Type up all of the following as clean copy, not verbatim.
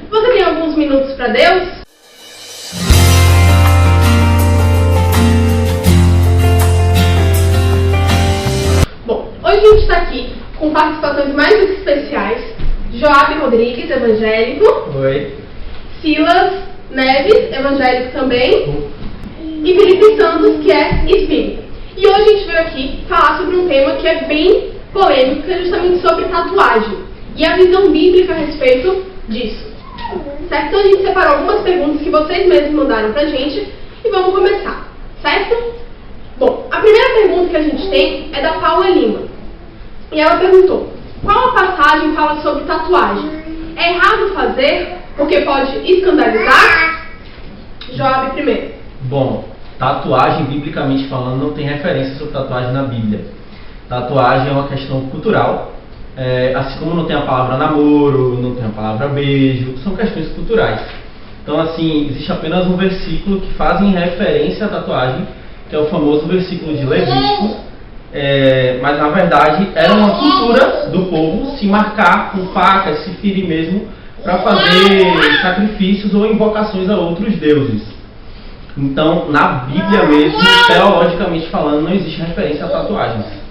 Você tem alguns minutos para Deus? Bom, hoje a gente está aqui com participações mais do que especiais. Joab Rodrigues, evangélico. Oi. Silas Neves, evangélico também. E Felipe Santos, que é espírita. E hoje a gente veio aqui falar sobre um tema que é bem polêmico, que é justamente sobre tatuagem. E a visão bíblica a respeito disso. Certo? Então a gente separou algumas perguntas que vocês mesmos mandaram pra gente e vamos começar. Certo? Bom, a primeira pergunta que a gente tem é da Paula Lima. E ela perguntou: qual a passagem fala sobre tatuagem? É errado fazer porque pode escandalizar? Joab primeiro. Bom, tatuagem, biblicamente falando, não tem referência sobre tatuagem na Bíblia. Tatuagem é uma questão cultural, assim como não tem a palavra namoro, não tem a palavra beijo, são questões culturais. Então, assim, existe apenas um versículo que faz referência à tatuagem, que é o famoso versículo de Levítico, mas na verdade era uma cultura do povo se marcar com facas, se ferir mesmo, para fazer sacrifícios ou invocações a outros deuses. Então, na Bíblia mesmo, teologicamente falando, não existe referência a tatuagens.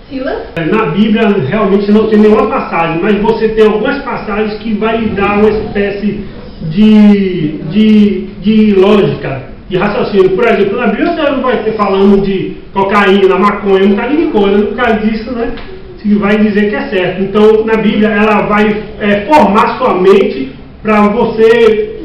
Silas? Na Bíblia realmente não tem nenhuma passagem, mas você tem algumas passagens que vai lhe dar uma espécie de lógica, de raciocínio. Por exemplo, na Bíblia você não vai ter falando de cocaína, maconha, um bocado de coisa, no caso disso, né? Você vai dizer que é certo. Então, na Bíblia, ela vai formar sua mente para você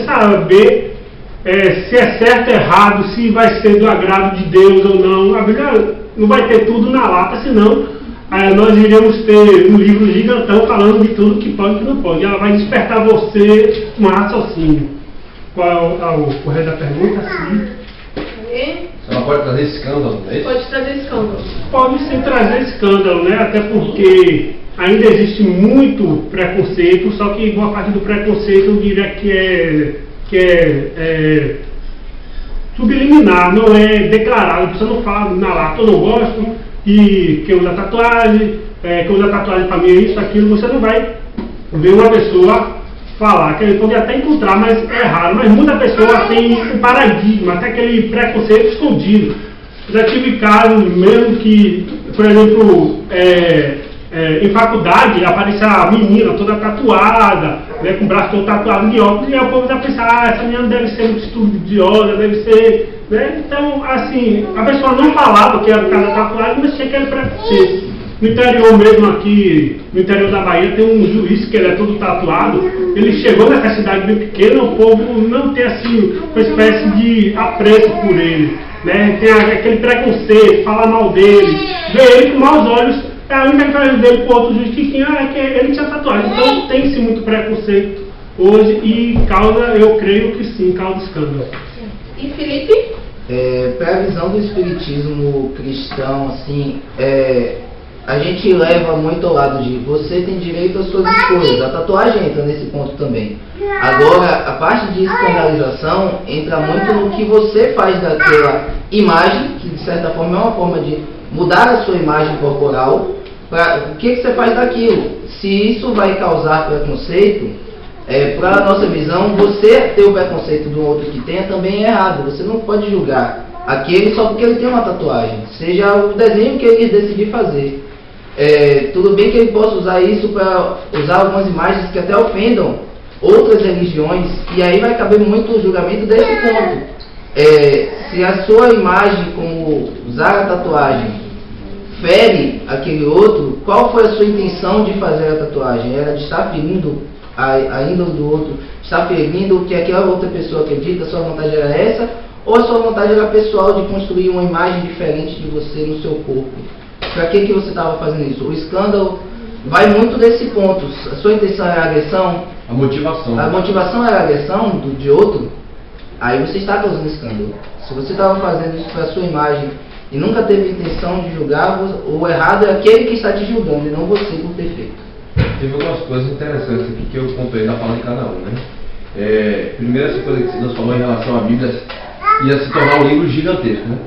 saber se é certo ou errado, se vai ser do agrado de Deus ou não. A Bíblia não vai ter tudo na lata, senão nós iremos ter um livro gigantão falando de tudo que pode e que não pode. Ela vai despertar você um raciocínio. Qual é o resto da pergunta? Sim. Você não pode trazer escândalo, não é isso? Pode trazer escândalo. Pode sim trazer escândalo, né? Até porque ainda existe muito preconceito, só que boa parte do preconceito eu diria que é subliminar, não é declarado. Você não fala na lata, eu não gosto, e quem usa tatuagem, quem usa tatuagem para mim é isso, aquilo. Você não vai ver uma pessoa falar, que ele pode até encontrar, mas é raro. Mas muita pessoa tem um paradigma, até aquele preconceito escondido. Já tive casos mesmo que, por exemplo, em faculdade aparece a menina toda tatuada, né, com o braço todo tatuado de óculos, e aí o povo já pensa, essa menina deve ser muito estudiosa, deve ser, né? Então, assim, a pessoa não falava que era por causa da tatuagem, mas tinha aquele preconceito. No interior mesmo aqui, no interior da Bahia, tem um juiz que ele é todo tatuado. Ele chegou nessa cidade bem pequena, o povo não tem assim uma espécie de apreço por ele, né? Tem aquele preconceito, fala mal dele, vê ele com maus olhos. A única diferença dele para o outro juiz que tinha é que ele tinha tatuagem. Então tem-se muito preconceito hoje e causa, eu creio que sim, causa escândalo. E Felipe? Para a visão do espiritismo cristão, assim, a gente leva muito ao lado de você tem direito às suas escolhas. A tatuagem entra nesse ponto também. Agora, a parte de escandalização entra muito no que você faz daquela imagem, que de certa forma é uma forma de mudar a sua imagem corporal. O que você faz daquilo? Se isso vai causar preconceito, para a nossa visão, você ter o preconceito do outro que tenha também é errado. Você não pode julgar aquele só porque ele tem uma tatuagem, seja o desenho que ele decidir fazer. Tudo bem que ele possa usar isso para usar algumas imagens que até ofendam outras religiões, e aí vai caber muito o julgamento desse ponto. Se a sua imagem, como usar a tatuagem, fere aquele outro, qual foi a sua intenção de fazer a tatuagem? Era de estar ferindo a índole do outro, estar ferindo o que aquela outra pessoa acredita, a sua vontade era essa, ou a sua vontade era pessoal de construir uma imagem diferente de você no seu corpo? Para que você estava fazendo isso? O escândalo vai muito desse ponto. A sua intenção era agressão? A motivação. A motivação era agressão de outro? Aí você está causando escândalo. Se você estava fazendo isso para a sua imagem e nunca teve intenção de julgar, o errado é aquele que está te julgando e não você por ter feito. Teve algumas coisas interessantes aqui que eu contei da fala de cada um, né? Primeiro, essa coisa que você nos falou em relação à Bíblia ia se tornar um livro gigantesco, né?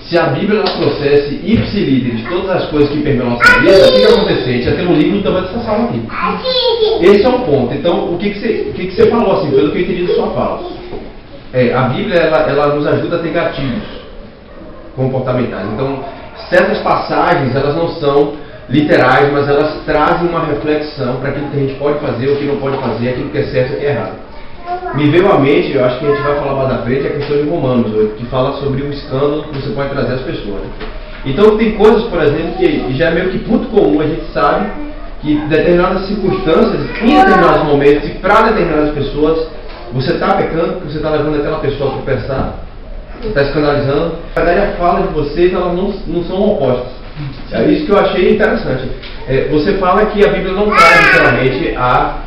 Se a Bíblia ela trouxesse ipsilíderes todas as coisas que permeiam a nossa vida, o que ia acontecer? A gente ia ter um livro do tamanho dessa sala aqui. Esse é um ponto. Então, o que você falou, assim, pelo que eu entendi da sua fala? A Bíblia, ela nos ajuda a ter gatilhos comportamentais. Então, certas passagens, elas não são literais, mas elas trazem uma reflexão para aquilo que a gente pode fazer, o que não pode fazer, aquilo que é certo e o que é errado. Me veio à mente, eu acho que a gente vai falar mais da frente, a questão de Romanos, que fala sobre o escândalo que você pode trazer às pessoas. Né? Então tem coisas, por exemplo, que já é meio que ponto comum, a gente sabe que determinadas circunstâncias, em determinados momentos e para determinadas pessoas, você está pecando, você está levando aquela pessoa a tropeçar, você está escandalizando. Na verdade, a fala de vocês, elas não são opostas. É isso que eu achei interessante. Você fala que a Bíblia não traz literalmente a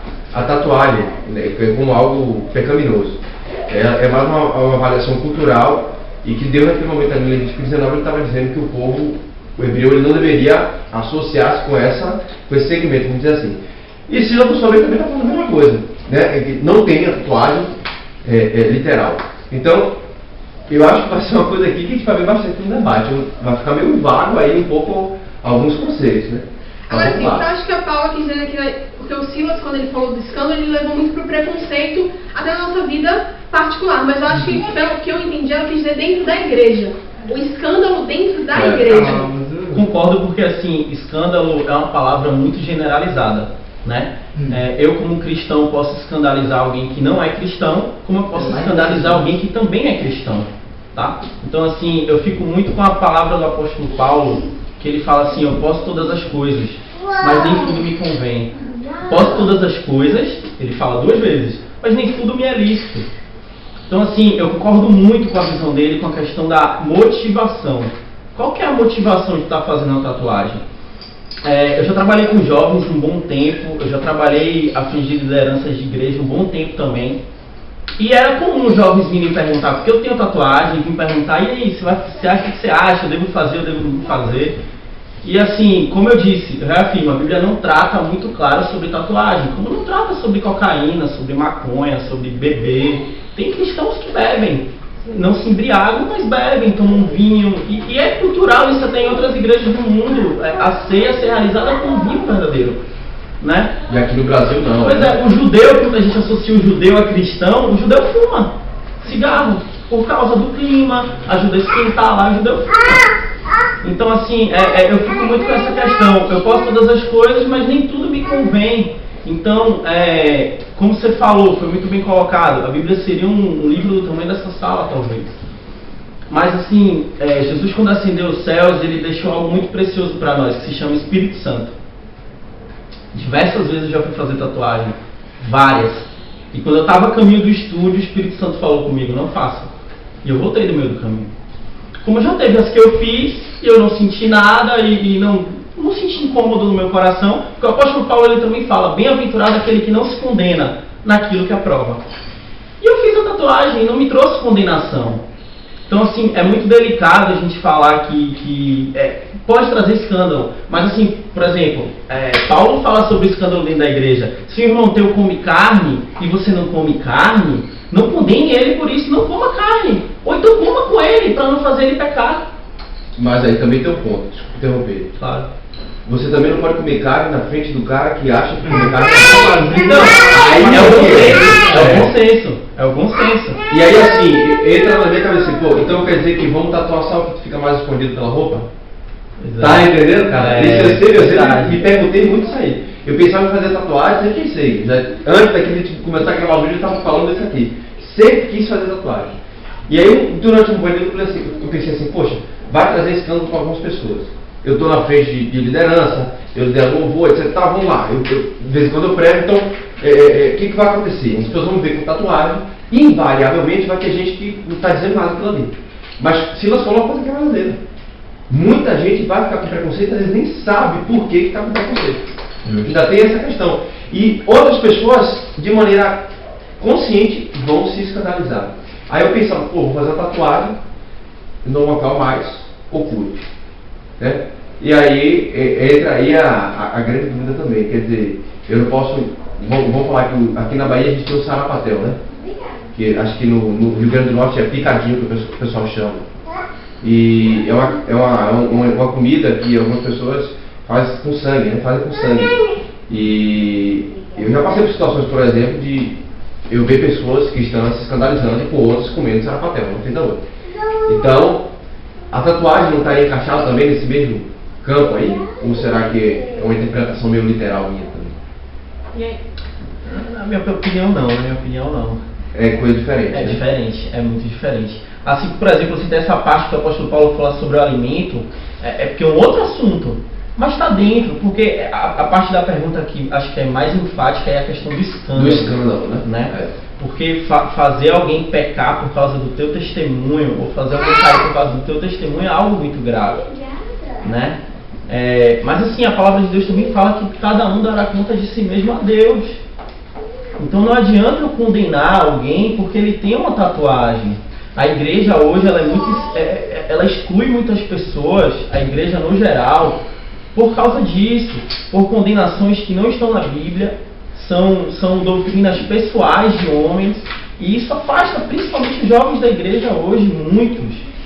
tatuagem, né, como algo pecaminoso. É mais uma avaliação cultural e que Deus naquele momento ali em Levítico 19 ele estava dizendo que o povo, o hebreu, ele não deveria associar-se com esse segmento, vamos dizer assim. E se eu também está falando a mesma coisa, né, que não tem a tatuagem literal. Então, eu acho que vai ser uma coisa aqui que a gente vai ver bastante no debate. Vai ficar meio vago aí um pouco alguns conceitos, né? Agora sim, eu acho que a Paula quis dizer aqui, porque o Silas, quando ele falou do escândalo, ele levou muito para o preconceito até na nossa vida particular. Mas eu acho que, pelo que eu entendi, ela quis dizer dentro da igreja. O escândalo dentro da igreja. Concordo, porque assim, escândalo é uma palavra muito generalizada, né? Eu como cristão posso escandalizar alguém que não é cristão, como eu posso escandalizar alguém que também é cristão, tá? Então assim, eu fico muito com a palavra do apóstolo Paulo, que ele fala assim: eu posso todas as coisas, mas nem tudo me convém. Posso todas as coisas, ele fala 2 vezes, mas nem tudo me é lícito. Então assim, eu concordo muito com a visão dele, com a questão da motivação. Qual que é a motivação de estar fazendo a tatuagem? Eu já trabalhei com jovens um bom tempo, eu já trabalhei a fim de lideranças de igreja um bom tempo também. E era comum os jovens virem perguntar, porque eu tenho tatuagem, vim perguntar: e aí, você acha o que você acha? Eu devo fazer, eu devo não fazer? E assim, como eu disse, eu reafirmo, a Bíblia não trata muito claro sobre tatuagem, como não trata sobre cocaína, sobre maconha, sobre beber. Tem cristãos que bebem, não se embriagam, mas bebem, tomam vinho. E é cultural isso até em outras igrejas do mundo, a ceia ser realizada com vinho verdadeiro, né? E aqui no Brasil não. Pois é, o judeu, quando a gente associa o judeu a cristão, o judeu fuma cigarro por causa do clima, ajuda a esquentar lá, o judeu fuma. Então assim, eu fico muito com essa questão: eu posso todas as coisas, mas nem tudo me convém. Então, como você falou, foi muito bem colocado, a Bíblia seria um livro do tamanho dessa sala, talvez. Mas assim, Jesus, quando ascendeu os céus, ele deixou algo muito precioso para nós, que se chama Espírito Santo. Diversas vezes eu já fui fazer tatuagem, várias. E quando eu estava a caminho do estúdio, o Espírito Santo falou comigo: não faça. E eu voltei do meio do caminho. Como já teve as que eu fiz, e eu não senti nada, e não senti incômodo no meu coração, porque o apóstolo Paulo ele também fala: bem-aventurado aquele que não se condena naquilo que aprova. E eu fiz a tatuagem e não me trouxe condenação. Então assim, é muito delicado a gente falar que pode trazer escândalo, mas assim, por exemplo, Paulo fala sobre escândalo dentro da igreja. Se o irmão teu come carne e você não come carne, não condene ele por isso, não coma carne, ou então coma com ele para não fazer ele pecar. Mas aí também tem um ponto, desculpa interromper. Claro. Você também não pode comer carne na frente do cara que acha que comer carne é Então, aí é o bom senso. É o bom senso. E aí assim, entra na minha cabeça assim: pô, então quer dizer que vamos tatuar só que fica mais escondido pela roupa? Exato. Tá entendendo, cara? Eu sempre me me perguntei muito isso aí. Eu pensava em fazer tatuagem, sempre pensei. Antes daqui de começar a gravar o vídeo, eu estava falando isso aqui. Sempre quis fazer tatuagem. E aí, durante um banho, eu pensei assim: poxa, vai trazer escândalo para algumas pessoas. Eu estou na frente de liderança, eu lidero louvor, etc. Tá, vamos lá. De vez em quando eu prego, então, o que vai acontecer? As pessoas vão me ver com tatuagem, e invariavelmente vai ter gente que não está dizendo nada aquilo ali. Mas Silas falou uma coisa que é verdadeira. Muita gente vai ficar com preconceito, às vezes nem sabe por que está com preconceito. Ainda tem essa questão. E outras pessoas, de maneira consciente, vão se escandalizar. Aí eu pensava: pô, vou fazer uma tatuagem num local mais oculto, né? E aí entra aí a grande dúvida também. Quer dizer, eu não posso... Vamos falar que aqui na Bahia a gente tem o sarapatel, né? Que acho que no Rio Grande do Norte é picadinho, que o pessoal chama. E é uma comida que algumas pessoas fazem com sangue, né? Fazem com sangue. E eu já passei por situações, por exemplo, de eu ver pessoas cristãs se escandalizando e por outros comendo sarapatel, não tem da outra. Então, a tatuagem não estaria encaixada também nesse mesmo campo aí? Ou será que é uma interpretação meio literal minha também? E aí? Na minha opinião não. É coisa diferente, É né? diferente, é muito diferente. Assim, por exemplo, assim, tem essa parte que o apóstolo Paulo fala sobre o alimento, porque é um outro assunto, mas está dentro, porque a parte da pergunta que acho que é mais enfática é a questão do escândalo. Do escândalo, né? É. Porque fazer alguém pecar por causa do teu testemunho, ou fazer alguém cair por causa do teu testemunho é algo muito grave, né? Mas assim, a palavra de Deus também fala que cada um dará conta de si mesmo a Deus. Então não adianta eu condenar alguém porque ele tem uma tatuagem. A igreja hoje ela exclui muitas pessoas, a igreja no geral, por causa disso, por condenações que não estão na Bíblia, são doutrinas pessoais de homens, e isso afasta principalmente os jovens da igreja hoje,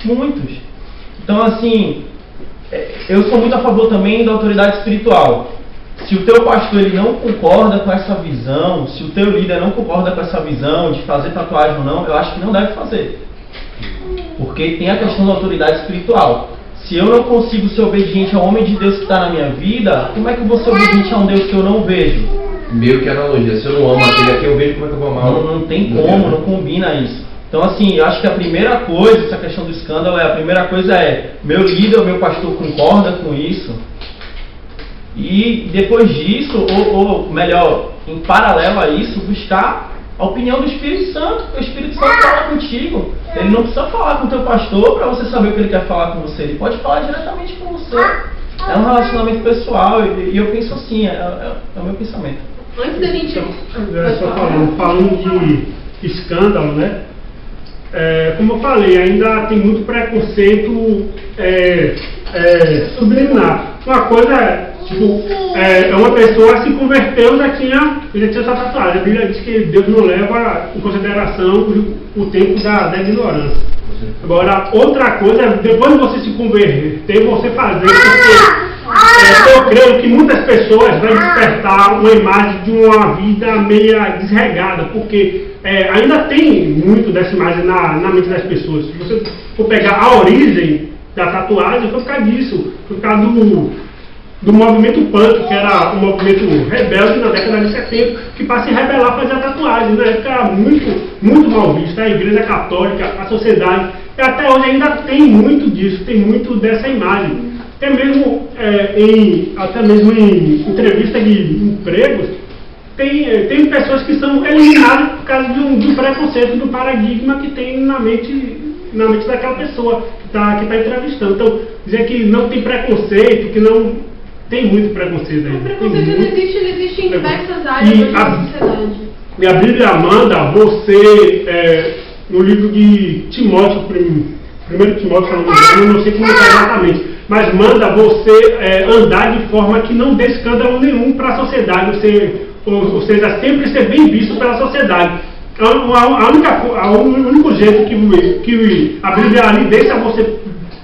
muitos. Então assim, eu sou muito a favor também da autoridade espiritual. Se o teu pastor ele não concorda com essa visão, se o teu líder não concorda com essa visão de fazer tatuagem ou não, eu acho que não deve fazer. Porque tem a questão da autoridade espiritual. Se eu não consigo ser obediente ao homem de Deus que está na minha vida, como é que eu vou ser obediente a um Deus que eu não vejo? Meio que analogia, se eu não amo aquele aqui, eu vejo como é que eu vou amar. Não tem como, não combina isso. Então assim, eu acho que a primeira coisa, essa questão do escândalo, a primeira coisa é, meu líder, o meu pastor concorda com isso? E depois disso, ou melhor, em paralelo a isso, buscar a opinião do Espírito Santo, porque o Espírito Santo fala contigo. Ele não precisa falar com o teu pastor para você saber o que ele quer falar com você, ele pode falar diretamente com você. É um relacionamento pessoal e eu penso assim, é o meu pensamento. Antes da gente... Só falando de escândalo, né? Como eu falei, ainda tem muito preconceito subliminar. Uma coisa é uma pessoa se converteu, já tinha essa tatuagem. A Bíblia diz que Deus não leva em consideração o tempo da ignorância. Agora, outra coisa, depois de você se converter, você fazer, porque eu creio que muitas pessoas vão despertar uma imagem de uma vida meio desregada, porque ainda tem muito dessa imagem na mente das pessoas. Se você for pegar a origem da tatuagem, foi por causa disso, por causa do movimento punk, que era um movimento rebelde na década de 70, que para se rebelar fazia tatuagem. Na época era muito mal visto, a igreja católica, a sociedade, e até hoje ainda tem muito disso, tem muito dessa imagem. Até mesmo em entrevistas de empregos, tem pessoas que são eliminadas por causa de um preconceito, do paradigma que tem na mente daquela pessoa que está entrevistando. Então, dizer que não tem preconceito, que não... Tem muito preconceito aí. O preconceito ele existe em diversas áreas da sociedade. E a Bíblia manda você, no livro de Timóteo, 1 Timóteo, eu não sei como está exatamente, mas manda você andar de forma que não dê escândalo nenhum para a sociedade, ou seja, sempre ser bem visto pela sociedade. O único jeito que a Bíblia lhe deixa você,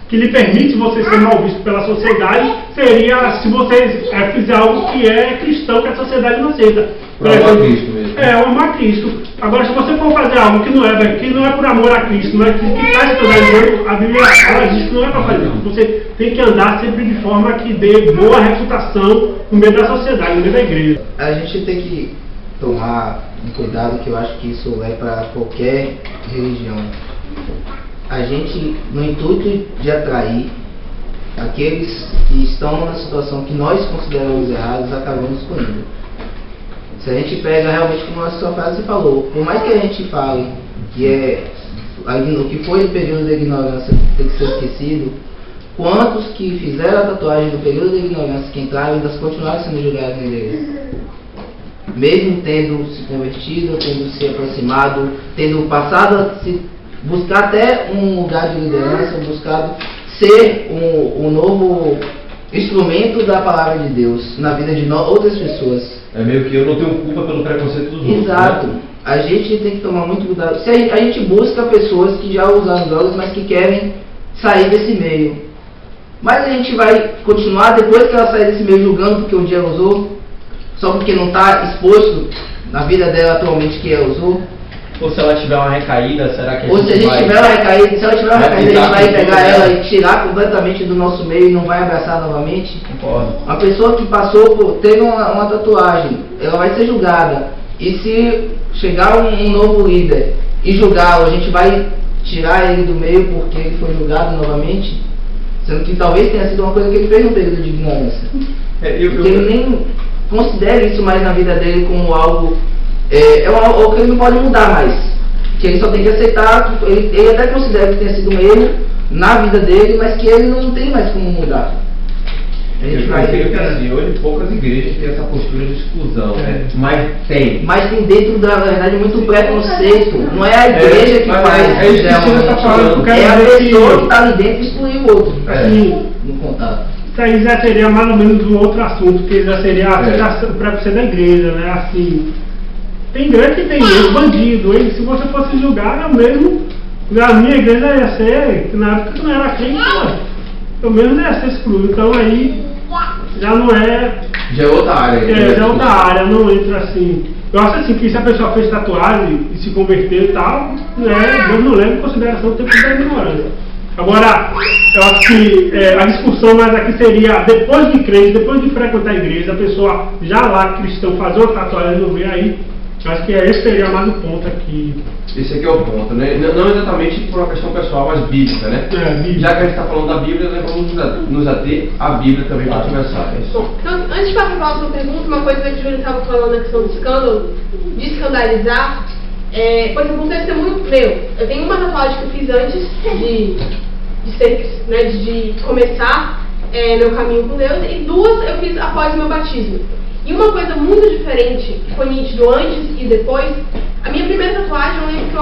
que lhe permite você ser mal visto pela sociedade, seria se você fizer algo que é cristão, que a sociedade não aceita. Por amor a Cristo mesmo. Amar a Cristo. Agora, se você for fazer algo que não é por amor a Cristo, não é que está escandalizando, a Bíblia fala disso, não é para fazer isso. Você tem que andar sempre de forma que dê boa reputação no meio da sociedade, no meio da igreja. A gente tem que tomar um cuidado, que eu acho que isso é para qualquer religião. A gente, no intuito de atrair aqueles que estão na situação que nós consideramos errados, acabamos excluindo. Se a gente pega realmente, como a sua frase falou, por mais que a gente fale que o que foi o período da ignorância tem que ser esquecido, quantos que fizeram a tatuagem do período da ignorância, que entraram, ainda continuaram sendo julgados na igreja? Mesmo tendo se convertido, tendo se aproximado, tendo passado a se buscar até um lugar de liderança, buscado ser um novo instrumento da palavra de Deus na vida de outras pessoas. É meio que eu não tenho culpa pelo preconceito dos outros. Exato. Né? A gente tem que tomar muito cuidado. Se a gente busca pessoas que já usaram drogas, mas que querem sair desse meio. Mas a gente vai continuar depois que ela sair desse meio julgando porque um dia ela usou, só porque não está exposto na vida dela atualmente que ela usou. Ou se ela tiver uma recaída, será que Ou se a gente tiver uma recaída, se ela tiver uma recaída, a gente vai pegar dela ela e tirar completamente do nosso meio e não vai abraçar novamente. Concordo. Uma pessoa que passou por, teve uma tatuagem, ela vai ser julgada. E se chegar um novo líder e julgá-lo, a gente vai tirar ele do meio porque ele foi julgado novamente? Sendo que talvez tenha sido uma coisa que ele fez no período de ignorância. Porque ele nem considera isso mais na vida dele como algo... ou que ele não pode mudar mais. Que ele só tem que aceitar, ele até considera que tenha sido um erro na vida dele, mas que ele não tem mais como mudar. Eu creio que assim, hoje poucas igrejas têm essa postura de exclusão, né? Mas tem. Mas tem dentro da verdade muito preconceito. Não é a igreja que faz. É isso que você está falando. É a pessoa que está ali dentro e excluir o outro. Assim, No contato. isso aí já seria mais ou menos um outro assunto, que já seria o preconceito da igreja, né? Assim, tem igreja que tem bandido. Se você fosse julgar, eu mesmo, a minha igreja ia ser, na época que não era crente, eu mesmo ia ser excluído. Então aí já não é. Já é outra área. Já é outra área, não entra assim. Eu acho assim que se a pessoa fez tatuagem e se converteu e tal, Deus não leva em consideração o tempo da ignorância. Agora, eu acho que a discussão mais aqui seria, depois de crer, depois de frequentar a igreja, a pessoa já lá, cristão, fazer uma tatuagem e resolver aí, eu acho que esse seria mais o ponto aqui. Esse aqui é o ponto, né? Não exatamente por uma questão pessoal, mas bíblica, né? Bíblica. Já que a gente está falando da Bíblia, nós vamos nos ater à Bíblia também para conversar. Bom, então, antes de passar para a próxima pergunta, uma coisa que o Júlio estava falando na questão do escândalo, de escandalizar, por exemplo, um testemunho meu. Eu tenho uma tatuagem que eu fiz antes de começar meu caminho com Deus, e duas eu fiz após o meu batismo. E uma coisa muito diferente, que foi nítido antes e depois, a minha primeira tatuagem, eu lembro que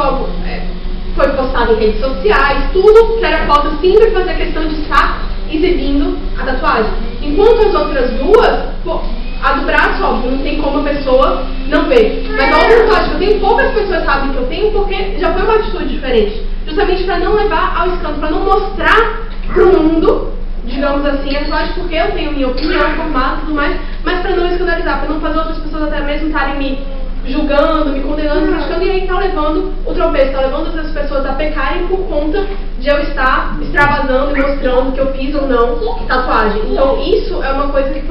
foi postada em redes sociais, tudo que era foto, eu sempre fazia questão de estar exibindo a tatuagem. Enquanto as outras duas, a do braço, óbvio, não tem como a pessoa não ver. Mas a outra tatuagem que eu tenho, poucas pessoas sabem que eu tenho, porque já foi uma atitude diferente. Justamente para não levar ao escândalo, para não mostrar para o mundo, digamos assim, a tatuagem, porque eu tenho minha opinião formada e tudo mais, mas para não escandalizar, para não fazer outras pessoas até mesmo estarem me julgando, me condenando, criticando, e aí está levando o tropeço, está levando essas pessoas a pecarem por conta de eu estar extravasando e mostrando que eu fiz ou não tatuagem. Então isso é uma coisa que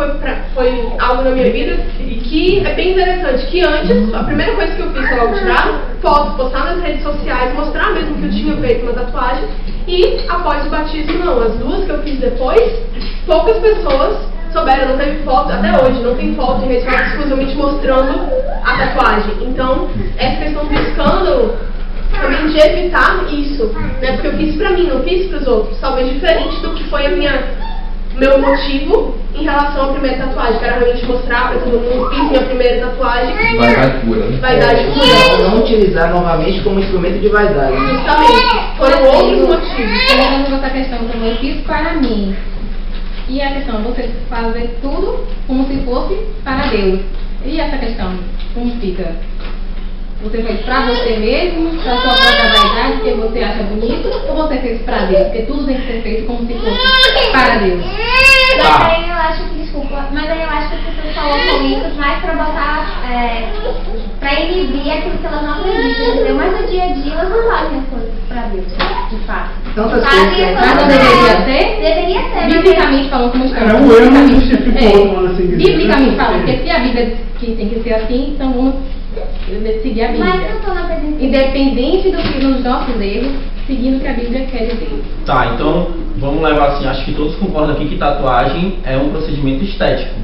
foi algo na minha vida que é bem interessante, que antes, a primeira coisa que eu fiz foi logo tirar foto, postar nas redes sociais, mostrar mesmo que eu tinha feito uma tatuagem, e após o batismo não, as duas que eu fiz depois, poucas pessoas souberam, não teve foto, até hoje, não tem foto em redes sociais exclusivamente mostrando a tatuagem. Então, essa questão do escândalo, também de evitar isso, né? Porque eu fiz pra mim, não fiz pros outros, talvez diferente do que foi meu motivo em relação à primeira tatuagem, que era realmente mostrar pra todo mundo, fiz minha primeira tatuagem. Vaidade pura, né? Vaidade pura. Não utilizar novamente como instrumento de vaidade. Justamente, foram outros motivos. Falando essa questão como eu fiz para mim. E a questão, você fazer tudo como se fosse para Deus. E essa questão, como fica? Você fez para você mesmo, para sua própria vaidade, porque você acha bonito, ou você fez para Deus? Porque tudo tem que ser feito como se fosse para Deus. Mas aí eu acho que, desculpa, mas aí eu acho que as pessoas colocam isso mais para botar, para inibir aquilo que elas não acreditam, entendeu? Mas no dia a dia elas não fazem as coisas para Deus, de fato. Tantas Fazem coisas que as Mas não coisas deveria pra- ser? Deveria ser, mas Biblicamente falando, como estamos É, o erro não justifica o outro, vamos assim dizer, Biblicamente né? falando, porque se a Bíblia diz que tem que ser assim, então vamos seguir a Bíblia. mas eu estou na presença. Independente dos nossos erros, seguindo o que a Bíblia quer dizer. Tá, então vamos levar assim, acho que todos concordam aqui que tatuagem é um procedimento estético,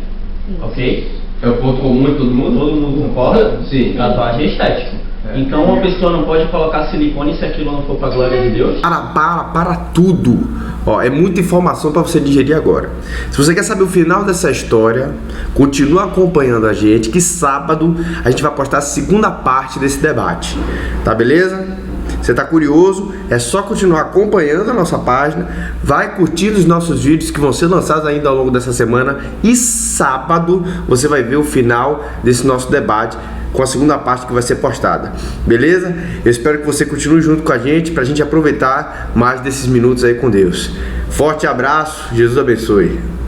ok? É o ponto comum de todo mundo? Todo mundo concorda? Sim. Tatuagem é estético. Então uma pessoa não pode colocar silicone se aquilo não for para a glória de Deus. Para tudo. Ó, é muita informação para você digerir agora. Se você quer saber o final dessa história, continua acompanhando a gente, que sábado a gente vai postar a segunda parte desse debate. Tá beleza? Você tá curioso? É só continuar acompanhando a nossa página, vai curtindo os nossos vídeos que vão ser lançados ainda ao longo dessa semana, e sábado você vai ver o final desse nosso debate com a segunda parte que vai ser postada. Beleza? Eu espero que você continue junto com a gente pra gente aproveitar mais desses minutos aí com Deus. Forte abraço, Jesus abençoe.